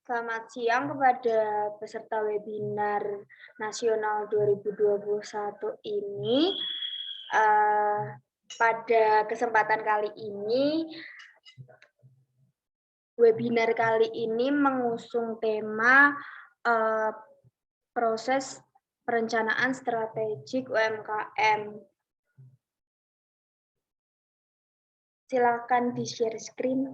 Selamat siang kepada peserta webinar nasional 2021 ini. Pada kesempatan kali ini, webinar kali ini mengusung tema proses perencanaan strategik UMKM. Silakan di-share screen.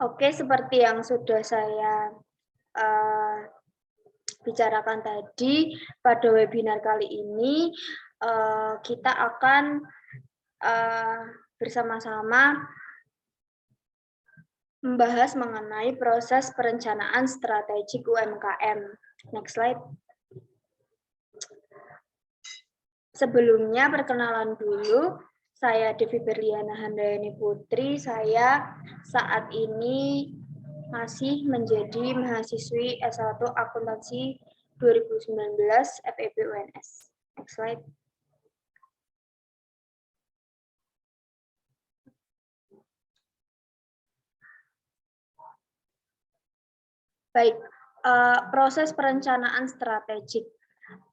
Oke, seperti yang sudah saya bicarakan tadi, pada webinar kali ini kita akan bersama-sama membahas mengenai proses perencanaan strategik UMKM. Next slide. Sebelumnya perkenalan dulu, saya Devi Berliana Handayani Putri. Saya saat ini masih menjadi mahasiswi S1 Akuntansi 2019 FEB UNS. Next slide. Baik, proses perencanaan strategik.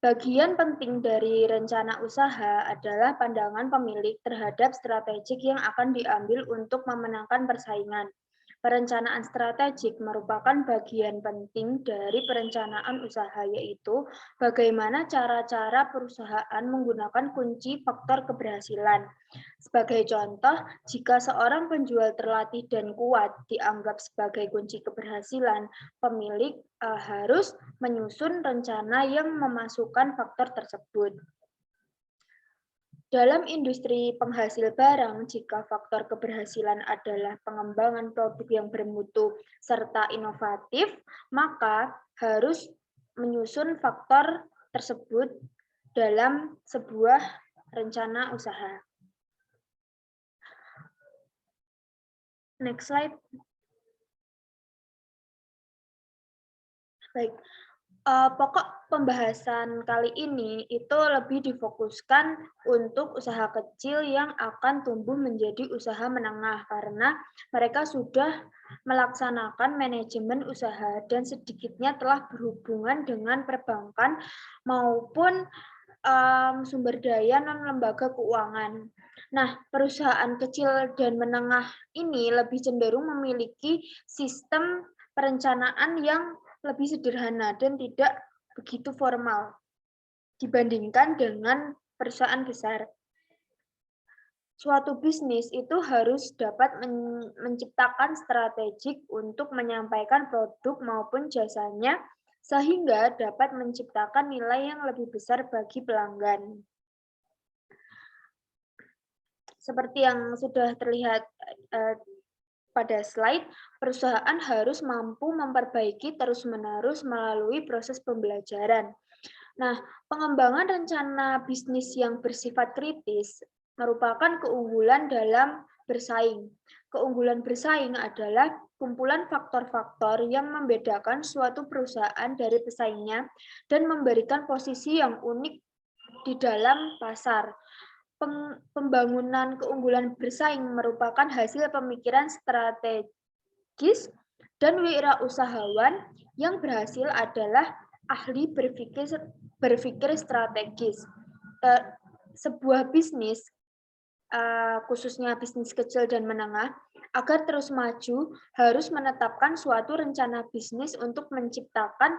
Bagian penting dari rencana usaha adalah pandangan pemilik terhadap strategik yang akan diambil untuk memenangkan persaingan. Perencanaan strategik merupakan bagian penting dari perencanaan usaha, yaitu bagaimana cara-cara perusahaan menggunakan kunci faktor keberhasilan. Sebagai contoh, jika seorang penjual terlatih dan kuat dianggap sebagai kunci keberhasilan, pemilik harus menyusun rencana yang memasukkan faktor tersebut. Dalam industri penghasil barang, jika faktor keberhasilan adalah pengembangan produk yang bermutu serta inovatif, maka harus menyusun faktor tersebut dalam sebuah rencana usaha. Next slide. Baik, pokok pembahasan kali ini itu lebih difokuskan untuk usaha kecil yang akan tumbuh menjadi usaha menengah karena mereka sudah melaksanakan manajemen usaha dan sedikitnya telah berhubungan dengan perbankan maupun sumber daya non-lembaga keuangan. Nah, perusahaan kecil dan menengah ini lebih cenderung memiliki sistem perencanaan yang lebih sederhana dan tidak begitu formal dibandingkan dengan perusahaan besar. Suatu bisnis itu harus dapat menciptakan strategik untuk menyampaikan produk maupun jasanya sehingga dapat menciptakan nilai yang lebih besar bagi pelanggan. Seperti yang sudah terlihat pada slide, perusahaan harus mampu memperbaiki terus-menerus melalui proses pembelajaran. Nah, pengembangan rencana bisnis yang bersifat kritis merupakan keunggulan dalam bersaing. Keunggulan bersaing adalah kumpulan faktor-faktor yang membedakan suatu perusahaan dari pesaingnya dan memberikan posisi yang unik di dalam pasar. Pembangunan keunggulan bersaing merupakan hasil pemikiran strategis dan wirausahawan yang berhasil adalah ahli berpikir strategis. Sebuah bisnis, khususnya bisnis kecil dan menengah, agar terus maju harus menetapkan suatu rencana bisnis untuk menciptakan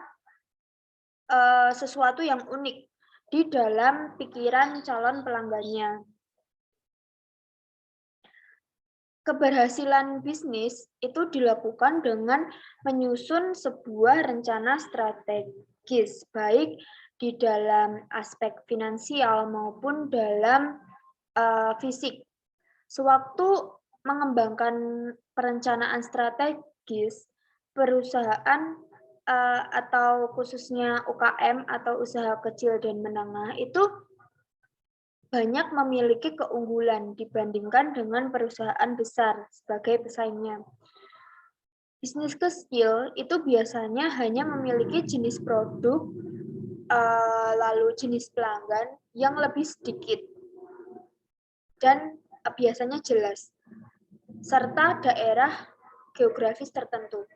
sesuatu yang unik di dalam pikiran calon pelanggannya. Keberhasilan bisnis itu dilakukan dengan menyusun sebuah rencana strategis, baik di dalam aspek finansial maupun dalam fisik. Sewaktu mengembangkan perencanaan strategis, perusahaan atau khususnya UKM atau usaha kecil dan menengah itu banyak memiliki keunggulan dibandingkan dengan perusahaan besar sebagai pesaingnya. Bisnis kecil itu biasanya hanya memiliki jenis produk, lalu jenis pelanggan yang lebih sedikit dan biasanya jelas, serta daerah geografis tertentu.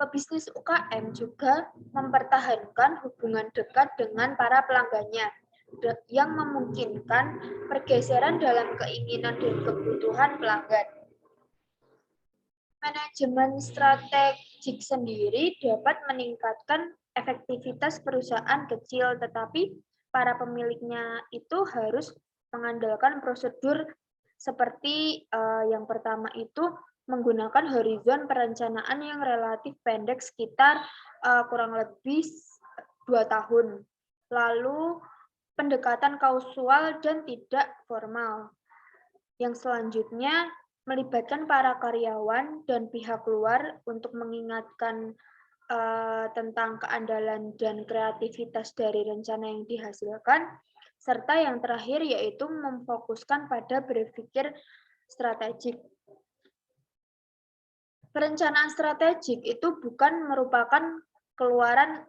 Pebisnis UKM juga mempertahankan hubungan dekat dengan para pelanggannya, yang memungkinkan pergeseran dalam keinginan dan kebutuhan pelanggan. Manajemen strategik sendiri dapat meningkatkan efektivitas perusahaan kecil, tetapi para pemiliknya itu harus mengandalkan prosedur seperti yang pertama itu menggunakan horizon perencanaan yang relatif pendek sekitar kurang lebih 2 tahun. Lalu pendekatan kausual dan tidak formal. Yang selanjutnya melibatkan para karyawan dan pihak luar untuk mengingatkan tentang keandalan dan kreativitas dari rencana yang dihasilkan, serta yang terakhir yaitu memfokuskan pada berpikir strategik. Perencanaan strategik itu bukan merupakan keluaran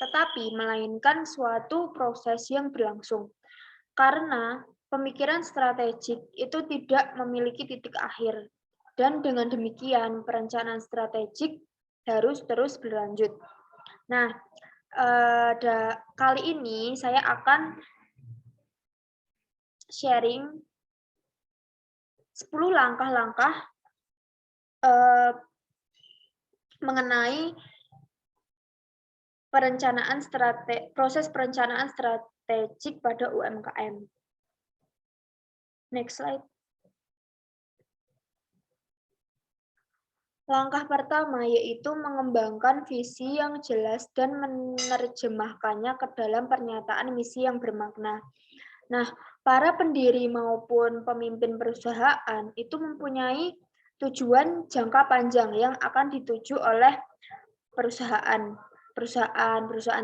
tetapi melainkan suatu proses yang berlangsung. Karena pemikiran strategik itu tidak memiliki titik akhir. Dan dengan demikian perencanaan strategik harus terus berlanjut. Nah, kali ini saya akan sharing 10 langkah-langkah mengenai proses perencanaan strategik pada UMKM. Next slide. Langkah pertama yaitu mengembangkan visi yang jelas dan menerjemahkannya ke dalam pernyataan misi yang bermakna. Nah, para pendiri maupun pemimpin perusahaan itu mempunyai tujuan jangka panjang yang akan dituju oleh perusahaan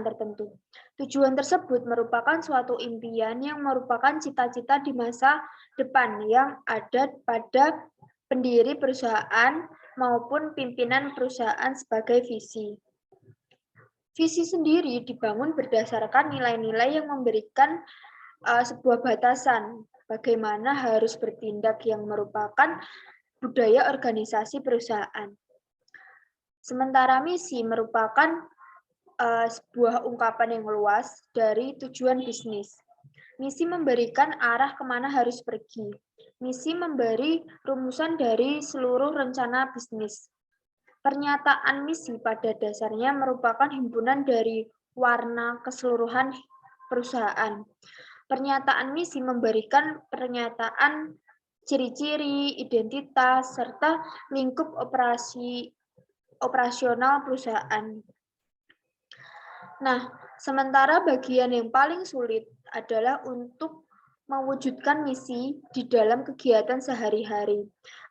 tertentu. Tujuan tersebut merupakan suatu impian yang merupakan cita-cita di masa depan yang ada pada pendiri perusahaan maupun pimpinan perusahaan sebagai visi. Visi sendiri dibangun berdasarkan nilai-nilai yang memberikan sebuah batasan bagaimana harus bertindak yang merupakan budaya organisasi perusahaan. Sementara misi merupakan sebuah ungkapan yang luas dari tujuan bisnis. Misi memberikan arah kemana harus pergi. Misi memberi rumusan dari seluruh rencana bisnis. Pernyataan misi pada dasarnya merupakan himpunan dari warna keseluruhan perusahaan. Pernyataan misi memberikan pernyataan ciri-ciri, identitas, serta lingkup operasional perusahaan. Nah, sementara bagian yang paling sulit adalah untuk mewujudkan misi di dalam kegiatan sehari-hari.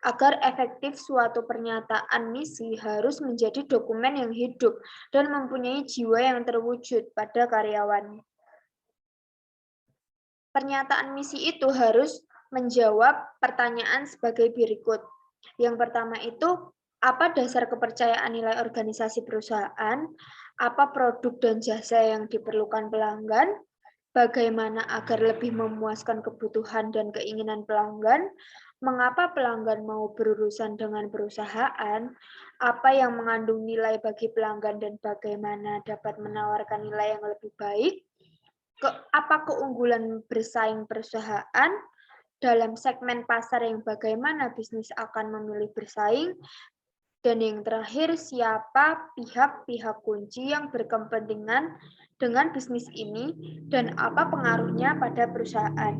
Agar efektif, suatu pernyataan misi harus menjadi dokumen yang hidup dan mempunyai jiwa yang terwujud pada karyawan. Pernyataan misi itu harus menjawab pertanyaan sebagai berikut. Yang pertama itu, apa dasar kepercayaan nilai organisasi perusahaan? Apa produk dan jasa yang diperlukan pelanggan? Bagaimana agar lebih memuaskan kebutuhan dan keinginan pelanggan? Mengapa pelanggan mau berurusan dengan perusahaan? Apa yang mengandung nilai bagi pelanggan dan bagaimana dapat menawarkan nilai yang lebih baik? Apa keunggulan bersaing perusahaan? Dalam segmen pasar yang bagaimana bisnis akan memilih bersaing? Dan yang terakhir, siapa pihak-pihak kunci yang berkepentingan dengan bisnis ini dan apa pengaruhnya pada perusahaan.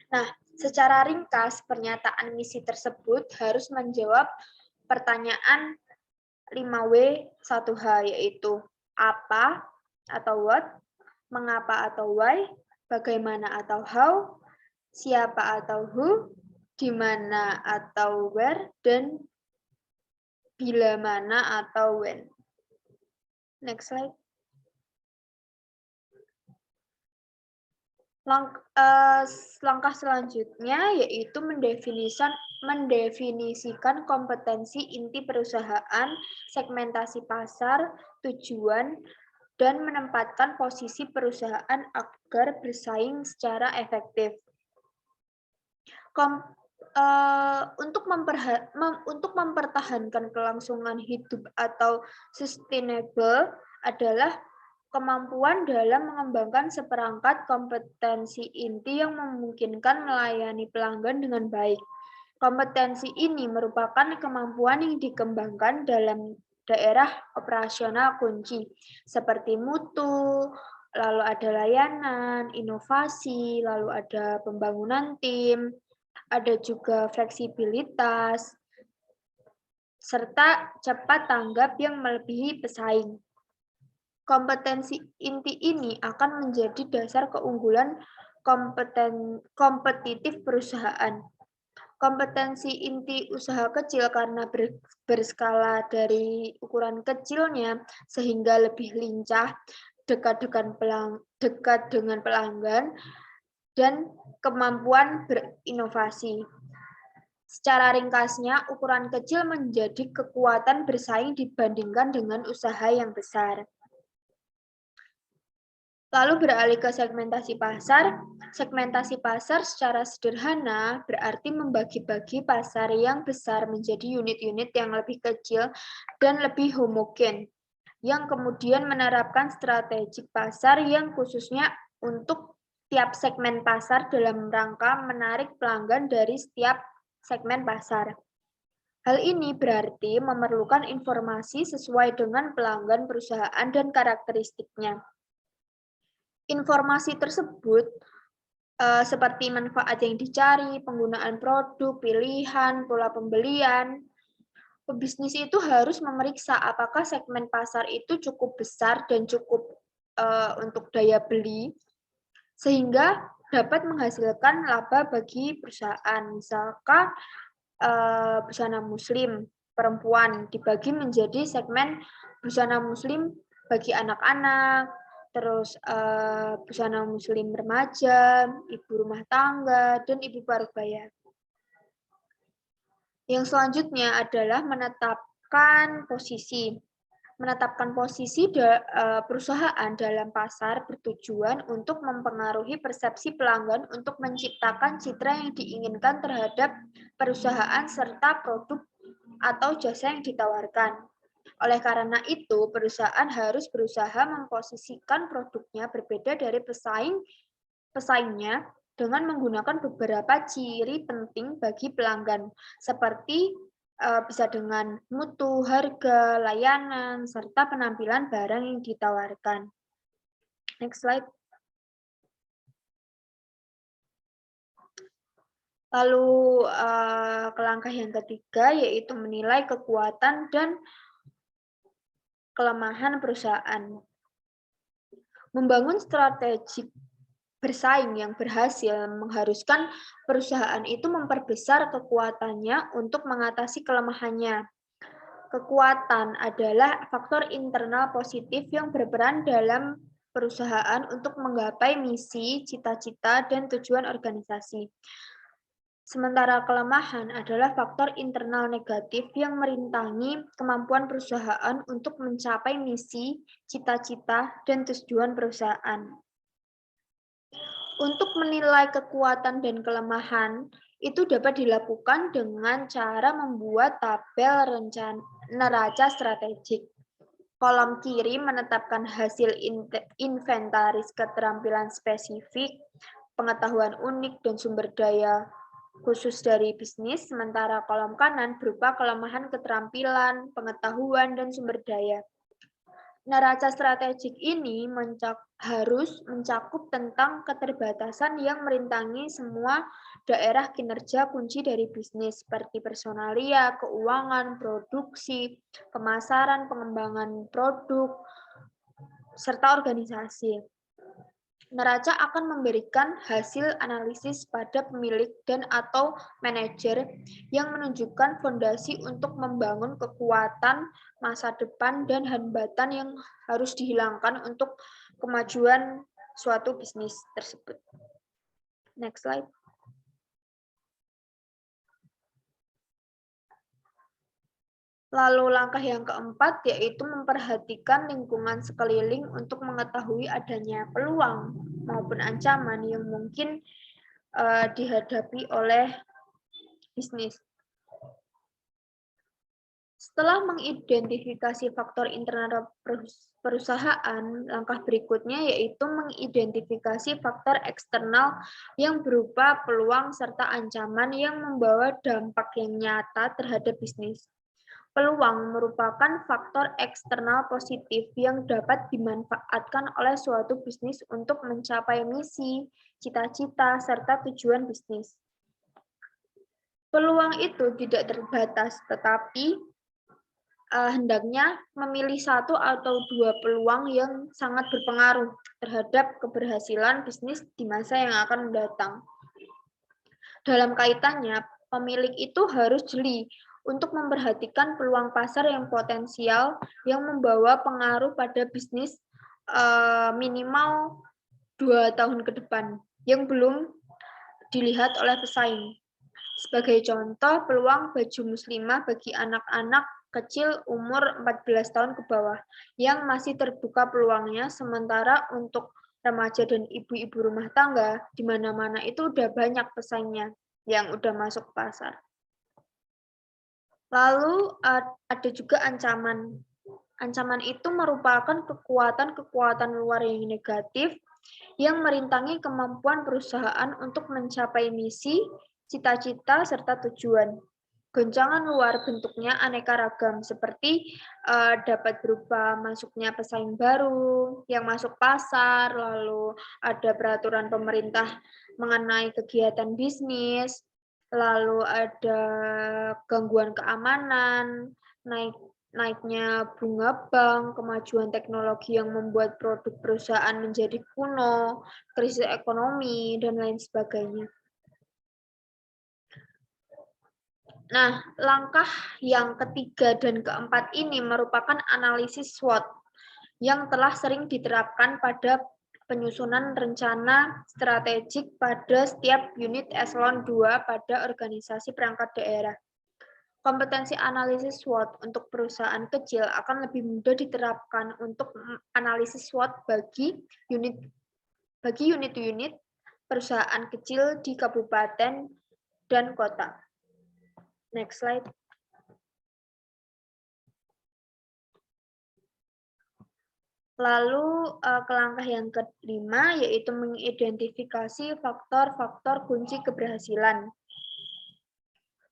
Nah, Secara ringkas, pernyataan misi tersebut harus menjawab pertanyaan 5W1H, yaitu apa atau what, mengapa atau why, bagaimana atau how, siapa atau who, di mana atau where, dan bila mana atau when. Next slide. Langkah selanjutnya yaitu mendefinisikan kompetensi inti perusahaan, segmentasi pasar, tujuan, dan menempatkan posisi perusahaan agar bersaing secara efektif. Untuk mempertahankan kelangsungan hidup atau sustainable adalah kemampuan dalam mengembangkan seperangkat kompetensi inti yang memungkinkan melayani pelanggan dengan baik. Kompetensi ini merupakan kemampuan yang dikembangkan dalam daerah operasional kunci, seperti mutu, lalu ada layanan, inovasi, lalu ada pembangunan tim, ada juga fleksibilitas, serta cepat tanggap yang melebihi pesaing. Kompetensi inti ini akan menjadi dasar keunggulan kompetitif perusahaan. Kompetensi inti usaha kecil karena berskala dari ukuran kecilnya sehingga lebih lincah, dekat dengan pelanggan, dan kemampuan berinovasi. Secara ringkasnya, ukuran kecil menjadi kekuatan bersaing dibandingkan dengan usaha yang besar. Lalu beralih ke segmentasi pasar. Segmentasi pasar secara sederhana berarti membagi-bagi pasar yang besar menjadi unit-unit yang lebih kecil dan lebih homogen, yang kemudian menerapkan strategi pasar yang khususnya untuk tiap segmen pasar dalam rangka menarik pelanggan dari setiap segmen pasar. Hal ini berarti memerlukan informasi sesuai dengan pelanggan perusahaan dan karakteristiknya. Informasi tersebut seperti manfaat yang dicari, penggunaan produk, pilihan, pola pembelian. Pebisnis itu harus memeriksa apakah segmen pasar itu cukup besar dan cukup untuk daya beli, sehingga dapat menghasilkan laba bagi perusahaan. Misalkan busana muslim perempuan dibagi menjadi segmen busana muslim bagi anak-anak, terus busana muslim remaja, ibu rumah tangga, dan ibu parubaya. Yang selanjutnya adalah menetapkan posisi. Menetapkan posisi perusahaan dalam pasar bertujuan untuk mempengaruhi persepsi pelanggan untuk menciptakan citra yang diinginkan terhadap perusahaan serta produk atau jasa yang ditawarkan. Oleh karena itu, perusahaan harus berusaha memposisikan produknya berbeda dari pesaingnya dengan menggunakan beberapa ciri penting bagi pelanggan, seperti bisa dengan mutu, harga, layanan, serta penampilan barang yang ditawarkan. Next slide. Lalu ke langkah yang ketiga, yaitu menilai kekuatan dan kelemahan perusahaan. Membangun strategi bersaing yang berhasil mengharuskan perusahaan itu memperbesar kekuatannya untuk mengatasi kelemahannya. Kekuatan adalah faktor internal positif yang berperan dalam perusahaan untuk menggapai misi, cita-cita, dan tujuan organisasi. Sementara kelemahan adalah faktor internal negatif yang merintangi kemampuan perusahaan untuk mencapai misi, cita-cita, dan tujuan perusahaan. Untuk menilai kekuatan dan kelemahan, itu dapat dilakukan dengan cara membuat tabel neraca strategik. Kolom kiri menetapkan hasil inventaris keterampilan spesifik, pengetahuan unik, dan sumber daya khusus dari bisnis, sementara kolom kanan berupa kelemahan keterampilan, pengetahuan, dan sumber daya. Neraca strategik ini harus mencakup tentang keterbatasan yang merintangi semua daerah kinerja kunci dari bisnis seperti personalia, keuangan, produksi, pemasaran, pengembangan produk, serta organisasi. Neraca akan memberikan hasil analisis pada pemilik dan atau manajer yang menunjukkan fondasi untuk membangun kekuatan masa depan dan hambatan yang harus dihilangkan untuk kemajuan suatu bisnis tersebut. Next slide. Lalu langkah yang keempat yaitu memperhatikan lingkungan sekeliling untuk mengetahui adanya peluang maupun ancaman yang mungkin dihadapi oleh bisnis. Setelah mengidentifikasi faktor internal perusahaan, langkah berikutnya yaitu mengidentifikasi faktor eksternal yang berupa peluang serta ancaman yang membawa dampak yang nyata terhadap bisnis. Peluang merupakan faktor eksternal positif yang dapat dimanfaatkan oleh suatu bisnis untuk mencapai misi, cita-cita, serta tujuan bisnis. Peluang itu tidak terbatas, tetapi hendaknya memilih satu atau dua peluang yang sangat berpengaruh terhadap keberhasilan bisnis di masa yang akan mendatang. Dalam kaitannya, pemilik itu harus jeli untuk memperhatikan peluang pasar yang potensial yang membawa pengaruh pada bisnis minimal 2 tahun ke depan yang belum dilihat oleh pesaing. Sebagai contoh, peluang baju muslimah bagi anak-anak kecil umur 14 tahun ke bawah yang masih terbuka peluangnya, sementara untuk remaja dan ibu-ibu rumah tangga di mana-mana itu udah banyak pesaingnya yang udah masuk pasar. Lalu ada juga ancaman. Ancaman itu merupakan kekuatan-kekuatan luar yang negatif yang merintangi kemampuan perusahaan untuk mencapai misi, cita-cita, serta tujuan. Goncangan luar bentuknya aneka ragam, seperti dapat berupa masuknya pesaing baru yang masuk pasar, lalu ada peraturan pemerintah mengenai kegiatan bisnis, lalu ada gangguan keamanan, naiknya bunga bank, kemajuan teknologi yang membuat produk perusahaan menjadi kuno, krisis ekonomi, dan lain sebagainya. Nah, langkah yang ketiga dan keempat ini merupakan analisis SWOT yang telah sering diterapkan pada penyusunan rencana strategik pada setiap unit eselon 2 pada organisasi perangkat daerah. Kompetensi analisis SWOT untuk perusahaan kecil akan lebih mudah diterapkan untuk analisis SWOT bagi unit-unit perusahaan kecil di kabupaten dan kota. Next slide. Lalu ke langkah yang kelima, yaitu mengidentifikasi faktor-faktor kunci keberhasilan.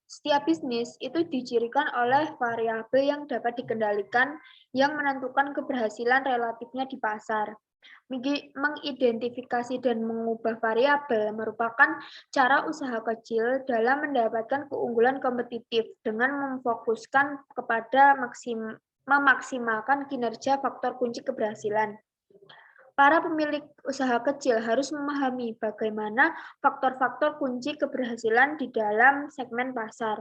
Setiap bisnis itu dicirikan oleh variabel yang dapat dikendalikan yang menentukan keberhasilan relatifnya di pasar. Mengidentifikasi dan mengubah variabel merupakan cara usaha kecil dalam mendapatkan keunggulan kompetitif dengan memfokuskan kepada memaksimalkan kinerja faktor kunci keberhasilan. Para pemilik usaha kecil harus memahami bagaimana faktor-faktor kunci keberhasilan di dalam segmen pasar.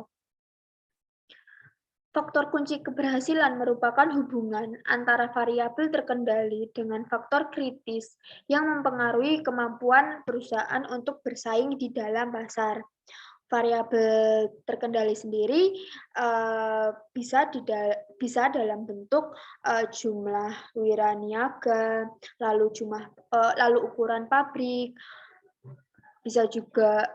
Faktor kunci keberhasilan merupakan hubungan antara variabel terkendali dengan faktor kritis yang mempengaruhi kemampuan perusahaan untuk bersaing di dalam pasar. Variabel terkendali sendiri bisa dalam bentuk jumlah wiraniaga, lalu ukuran pabrik, bisa juga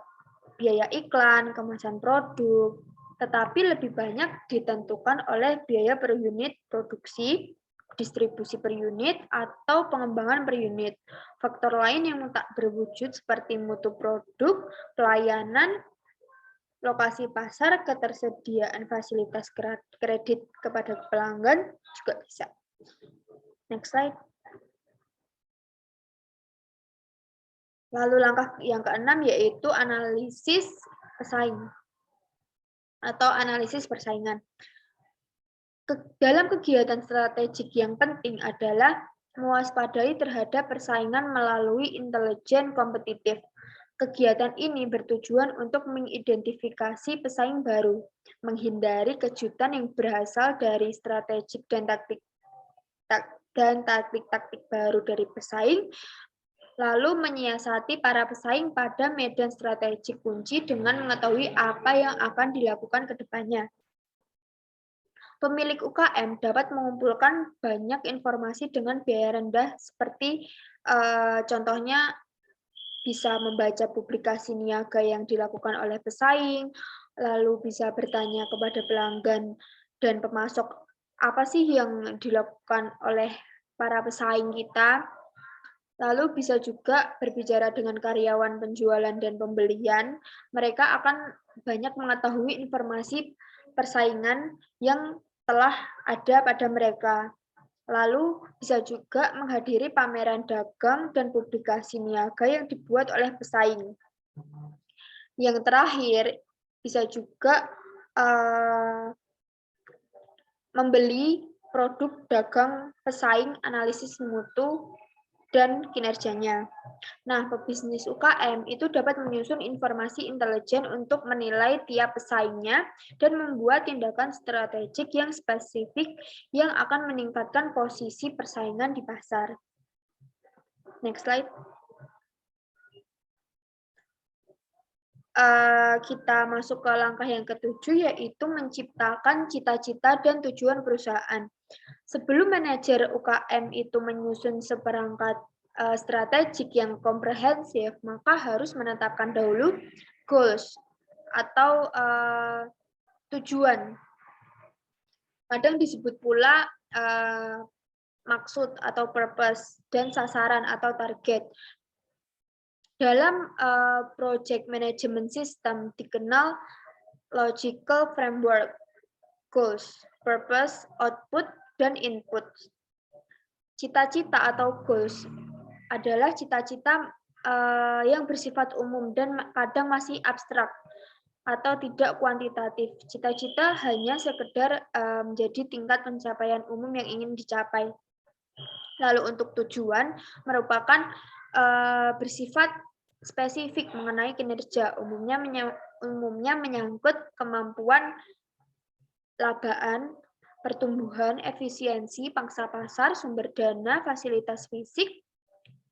biaya iklan, kemasan produk, tetapi lebih banyak ditentukan oleh biaya per unit produksi, distribusi per unit, atau pengembangan per unit. Faktor lain yang tak berwujud seperti mutu produk, pelayanan, lokasi pasar, ketersediaan fasilitas kredit kepada pelanggan juga bisa. Next slide. Lalu langkah yang keenam yaitu analisis pesaing atau analisis persaingan. Dalam kegiatan strategik yang penting adalah mewaspadai terhadap persaingan melalui intelijen kompetitif. Kegiatan ini bertujuan untuk mengidentifikasi pesaing baru, menghindari kejutan yang berasal dari strategik dan taktik-taktik baru dari pesaing, lalu menyiasati para pesaing pada medan strategik kunci dengan mengetahui apa yang akan dilakukan ke depannya. Pemilik UKM dapat mengumpulkan banyak informasi dengan biaya rendah seperti contohnya bisa membaca publikasi niaga yang dilakukan oleh pesaing, lalu bisa bertanya kepada pelanggan dan pemasok apa sih yang dilakukan oleh para pesaing kita. Lalu bisa juga berbicara dengan karyawan penjualan dan pembelian. Mereka akan banyak mengetahui informasi persaingan yang telah ada pada mereka. Lalu bisa juga menghadiri pameran dagang dan publikasi niaga yang dibuat oleh pesaing. Yang terakhir, bisa juga membeli produk dagang pesaing, analisis mutu, dan kinerjanya. Nah, pebisnis UKM itu dapat menyusun informasi intelijen untuk menilai tiap pesaingnya dan membuat tindakan strategik yang spesifik yang akan meningkatkan posisi persaingan di pasar. Next slide. Kita masuk ke langkah yang ketujuh, yaitu menciptakan cita-cita dan tujuan perusahaan. Sebelum manajer UKM itu menyusun seperangkat strategik yang komprehensif, maka harus menetapkan dahulu goals atau tujuan. Kadang disebut pula maksud atau purpose dan sasaran atau target. Dalam project management system dikenal logical framework, goals, purpose, output, dan input. Cita-cita atau goals adalah cita-cita yang bersifat umum dan kadang masih abstrak atau tidak kuantitatif. Cita-cita hanya sekedar menjadi tingkat pencapaian umum yang ingin dicapai. Lalu untuk tujuan merupakan bersifat spesifik mengenai kinerja, umumnya menyangkut kemampuan labaan, pertumbuhan, efisiensi, pangsa pasar, sumber dana, fasilitas fisik,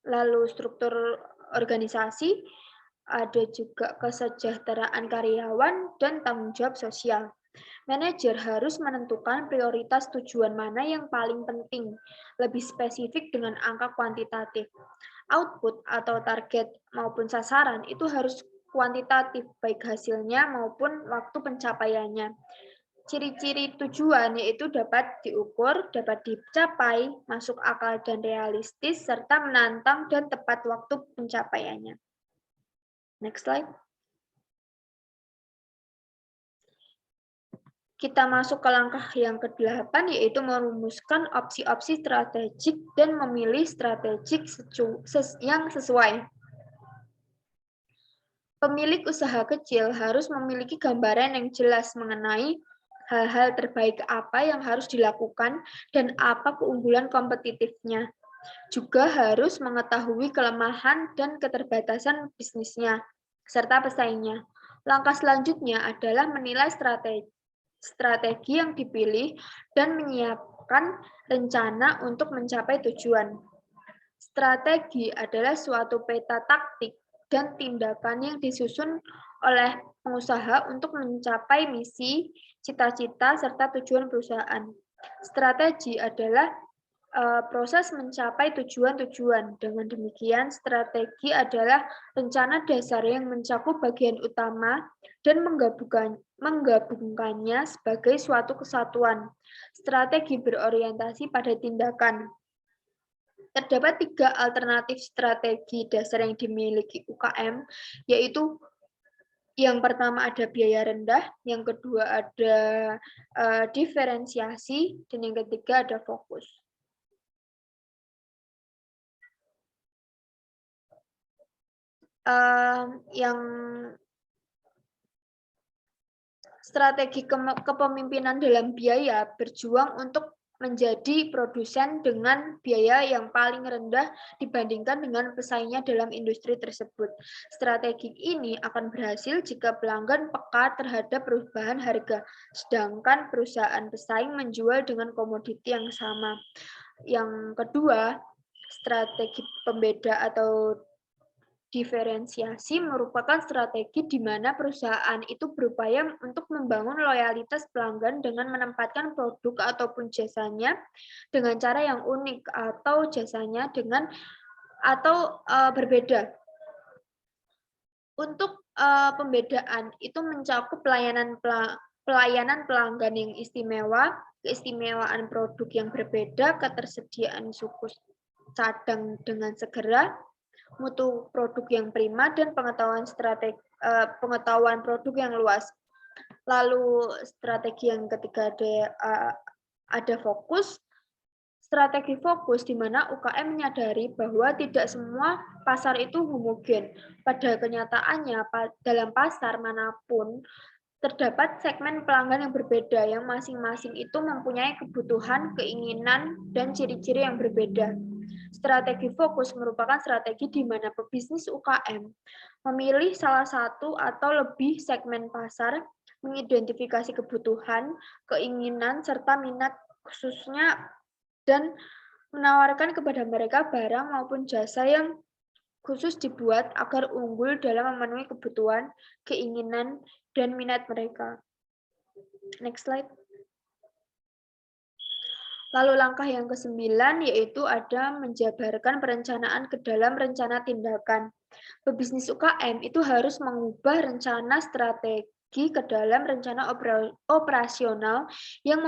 lalu struktur organisasi, ada juga kesejahteraan karyawan, dan tanggung jawab sosial. Manajer harus menentukan prioritas tujuan mana yang paling penting, lebih spesifik dengan angka kuantitatif. Output atau target maupun sasaran itu harus kuantitatif, baik hasilnya maupun waktu pencapaiannya. Ciri-ciri tujuan yaitu dapat diukur, dapat dicapai, masuk akal dan realistis, serta menantang dan tepat waktu pencapaiannya. Next slide. Kita masuk ke langkah yang ke-8, yaitu merumuskan opsi-opsi strategik dan memilih strategik yang sesuai. Pemilik usaha kecil harus memiliki gambaran yang jelas mengenai hal-hal terbaik apa yang harus dilakukan dan apa keunggulan kompetitifnya. Juga harus mengetahui kelemahan dan keterbatasan bisnisnya, serta pesaingnya. Langkah selanjutnya adalah menilai strategi yang dipilih dan menyiapkan rencana untuk mencapai tujuan. Strategi adalah suatu peta taktik dan tindakan yang disusun oleh pengusaha untuk mencapai misi, cita-cita, serta tujuan perusahaan. Strategi adalah proses mencapai tujuan-tujuan. Dengan demikian, strategi adalah rencana dasar yang mencakup bagian utama dan menggabungkannya sebagai suatu kesatuan. Strategi berorientasi pada tindakan. Terdapat 3 alternatif strategi dasar yang dimiliki UKM, yaitu yang pertama ada biaya rendah, yang kedua ada diferensiasi, dan yang ketiga ada fokus. yang strategi kepemimpinan dalam biaya berjuang untuk menjadi produsen dengan biaya yang paling rendah dibandingkan dengan pesaingnya dalam industri tersebut. Strategi ini akan berhasil jika pelanggan peka terhadap perubahan harga, sedangkan perusahaan pesaing menjual dengan komoditi yang sama. Yang kedua, strategi pembeda atau diferensiasi merupakan strategi di mana perusahaan itu berupaya untuk membangun loyalitas pelanggan dengan menempatkan produk ataupun jasanya dengan cara yang unik atau jasanya dengan berbeda. Untuk pembedaan itu mencakup pelayanan pelanggan yang istimewa, keistimewaan produk yang berbeda, ketersediaan suku cadang dengan segera, mutu produk yang prima, dan pengetahuan produk yang luas. Lalu strategi yang ketiga ada fokus. Strategi fokus di mana UKM menyadari bahwa tidak semua pasar itu homogen. Pada kenyataannya, dalam pasar manapun terdapat segmen pelanggan yang berbeda yang masing-masing itu mempunyai kebutuhan, keinginan, dan ciri-ciri yang berbeda. Strategi fokus merupakan strategi di mana pebisnis UKM memilih salah satu atau lebih segmen pasar, mengidentifikasi kebutuhan, keinginan, serta minat khususnya, dan menawarkan kepada mereka barang maupun jasa yang khusus dibuat agar unggul dalam memenuhi kebutuhan, keinginan, dan minat mereka. Next slide. Lalu langkah yang ke-9 yaitu ada menjabarkan perencanaan ke dalam rencana tindakan. Pebisnis UKM itu harus mengubah rencana strategi ke dalam rencana operasional yang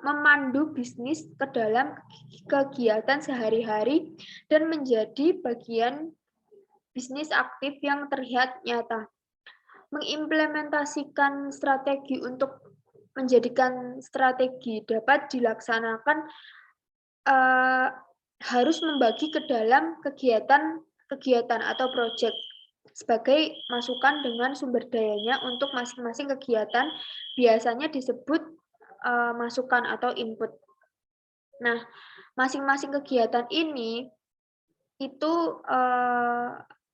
memandu bisnis ke dalam kegiatan sehari-hari dan menjadi bagian bisnis aktif yang terlihat nyata. Mengimplementasikan strategi untuk menjadikan strategi dapat dilaksanakan harus membagi ke dalam kegiatan atau proyek sebagai masukan dengan sumber dayanya untuk masing-masing kegiatan, biasanya disebut masukan atau input. Nah, masing-masing kegiatan ini itu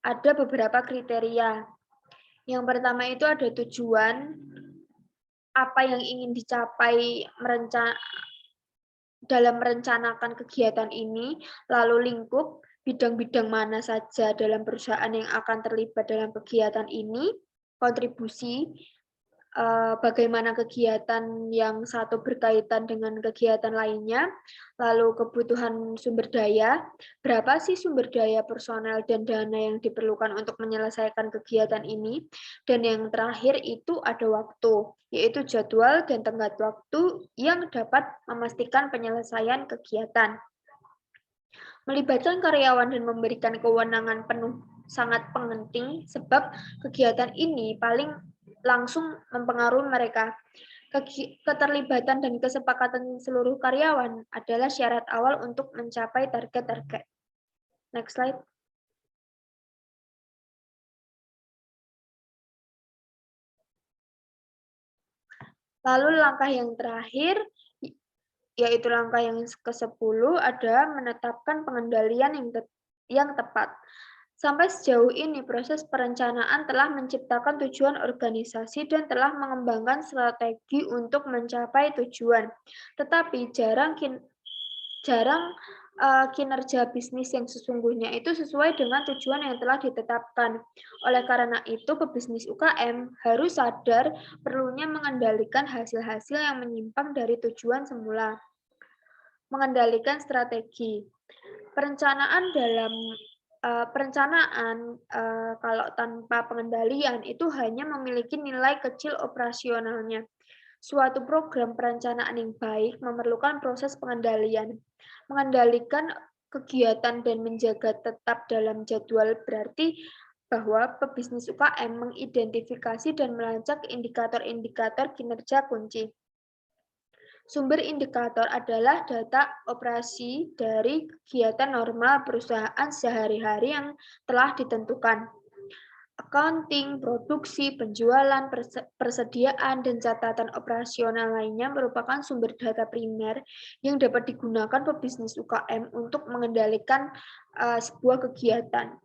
ada beberapa kriteria. Yang pertama itu ada tujuan, apa yang ingin dicapai dalam merencanakan kegiatan ini, lalu lingkup, bidang-bidang mana saja dalam perusahaan yang akan terlibat dalam kegiatan ini, kontribusi, bagaimana kegiatan yang satu berkaitan dengan kegiatan lainnya, lalu kebutuhan sumber daya, berapa sih sumber daya personel dan dana yang diperlukan untuk menyelesaikan kegiatan ini, dan yang terakhir itu ada waktu, yaitu jadwal dan tenggat waktu yang dapat memastikan penyelesaian kegiatan. Melibatkan karyawan dan memberikan kewenangan penuh sangat penting sebab kegiatan ini paling langsung mempengaruhi mereka. Keterlibatan dan kesepakatan seluruh karyawan adalah syarat awal untuk mencapai target-target. Next slide. Lalu langkah yang terakhir, yaitu langkah yang ke-10, ada menetapkan pengendalian yang tepat. Sampai sejauh ini, proses perencanaan telah menciptakan tujuan organisasi dan telah mengembangkan strategi untuk mencapai tujuan. Tetapi jarang kinerja bisnis yang sesungguhnya itu sesuai dengan tujuan yang telah ditetapkan. Oleh karena itu, pebisnis UKM harus sadar perlunya mengendalikan hasil-hasil yang menyimpang dari tujuan semula. Mengendalikan strategi. Perencanaan kalau tanpa pengendalian itu hanya memiliki nilai kecil operasionalnya. Suatu program perencanaan yang baik memerlukan proses pengendalian. Mengendalikan kegiatan dan menjaga tetap dalam jadwal berarti bahwa pebisnis UKM mengidentifikasi dan melacak indikator-indikator kinerja kunci. Sumber indikator adalah data operasi dari kegiatan normal perusahaan sehari-hari yang telah ditentukan. accounting, produksi, penjualan, persediaan, dan catatan operasional lainnya merupakan sumber data primer yang dapat digunakan pebisnis UKM untuk mengendalikan sebuah kegiatan.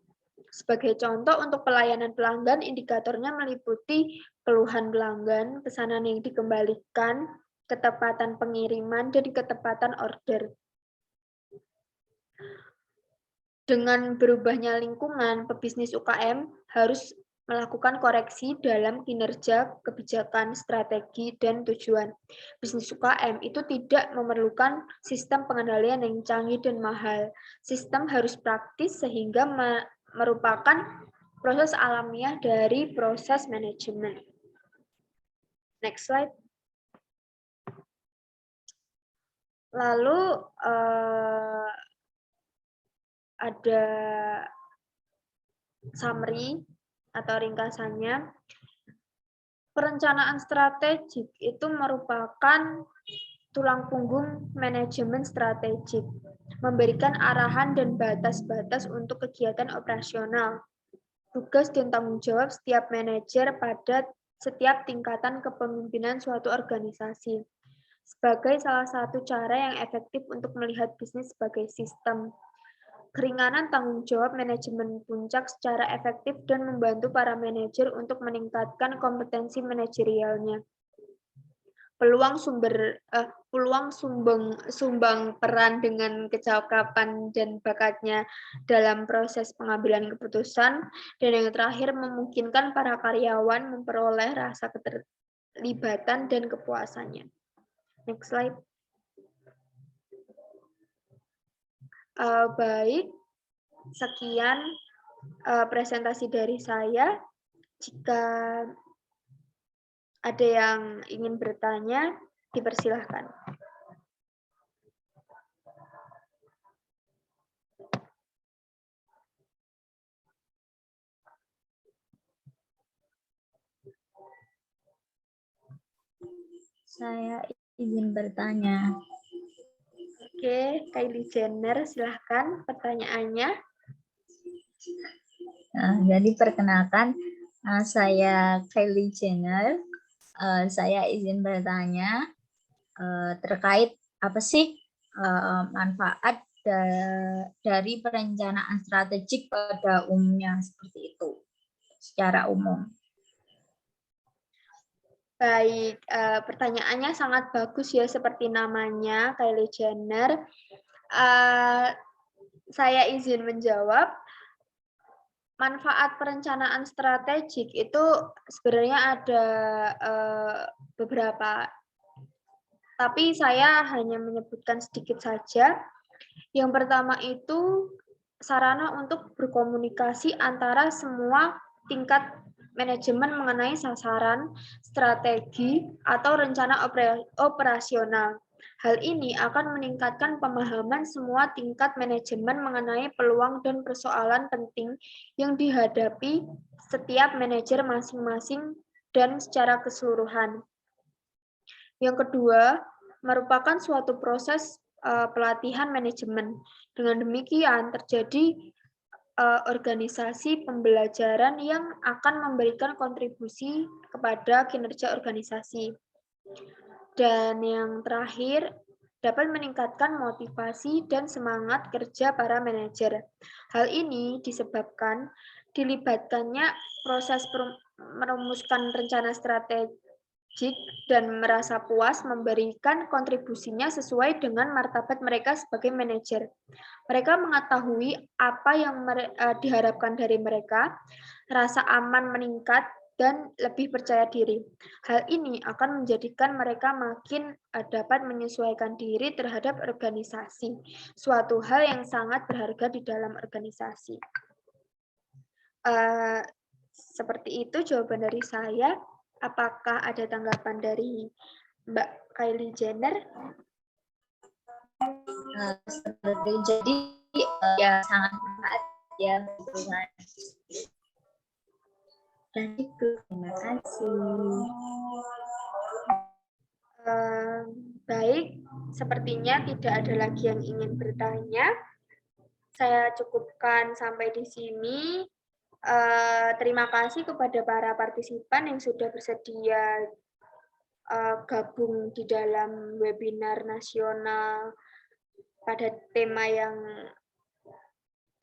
Sebagai contoh, untuk pelayanan pelanggan, indikatornya meliputi keluhan pelanggan, pesanan yang dikembalikan, ketepatan pengiriman, dan ketepatan order. Dengan berubahnya lingkungan, pebisnis UKM harus melakukan koreksi dalam kinerja, kebijakan, strategi, dan tujuan. Bisnis UKM itu tidak memerlukan sistem pengendalian yang canggih dan mahal. Sistem harus praktis sehingga merupakan proses alamiah dari proses manajemen. Next slide. Lalu ada summary atau ringkasannya. Perencanaan strategik itu merupakan tulang punggung manajemen strategik, memberikan arahan dan batas-batas untuk kegiatan operasional. Tugas dan tanggung jawab setiap manajer pada setiap tingkatan kepemimpinan suatu organisasi, sebagai salah satu cara yang efektif untuk melihat bisnis sebagai sistem. Keringanan tanggung jawab manajemen puncak secara efektif dan membantu para manajer untuk meningkatkan kompetensi manajerialnya. Peluang sumbang peran dengan kecakapan dan bakatnya dalam proses pengambilan keputusan, dan yang terakhir memungkinkan para karyawan memperoleh rasa keterlibatan dan kepuasannya. Next slide. Baik, sekian presentasi dari saya. Jika ada yang ingin bertanya, dipersilahkan. Saya izin bertanya. Oke, Kylie Jenner, silahkan pertanyaannya. Jadi perkenalkan, saya Kylie Jenner. Saya izin bertanya terkait apa sih manfaat dari perencanaan strategik pada umumnya seperti itu, secara umum. Baik, pertanyaannya sangat bagus ya, seperti namanya, Kylie Jenner. Saya izin menjawab. Manfaat perencanaan strategik itu sebenarnya ada beberapa, tapi saya hanya menyebutkan sedikit saja. Yang pertama itu sarana untuk berkomunikasi antara semua tingkat manajemen mengenai sasaran, strategi, atau rencana operasional. Hal ini akan meningkatkan pemahaman semua tingkat manajemen mengenai peluang dan persoalan penting yang dihadapi setiap manajer masing-masing dan secara keseluruhan. Yang kedua, merupakan suatu proses pelatihan manajemen. Dengan demikian, terjadi organisasi pembelajaran yang akan memberikan kontribusi kepada kinerja organisasi. Dan yang terakhir, dapat meningkatkan motivasi dan semangat kerja para manajer. Hal ini disebabkan dilibatkannya proses merumuskan rencana strategik dan merasa puas memberikan kontribusinya sesuai dengan martabat mereka sebagai manajer. Mereka mengetahui apa yang diharapkan dari mereka, rasa aman meningkat, dan lebih percaya diri. Hal ini akan menjadikan mereka makin dapat menyesuaikan diri terhadap organisasi, suatu hal yang sangat berharga di dalam organisasi. Seperti itu jawaban dari saya. Apakah ada tanggapan dari Mbak Kylie Jenner? Jadi ya sangat bermanfaat ya, hubungan. Dan itu, terima kasih. Baik, sepertinya tidak ada lagi yang ingin bertanya. Saya cukupkan sampai di sini. Terima kasih kepada para partisipan yang sudah bersedia gabung di dalam webinar nasional pada tema yang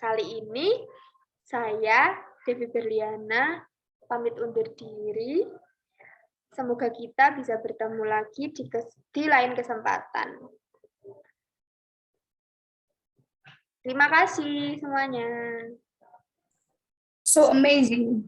kali ini. Saya, Devi Berliana, pamit undur diri. Semoga kita bisa bertemu lagi di lain kesempatan. Terima kasih semuanya. So amazing.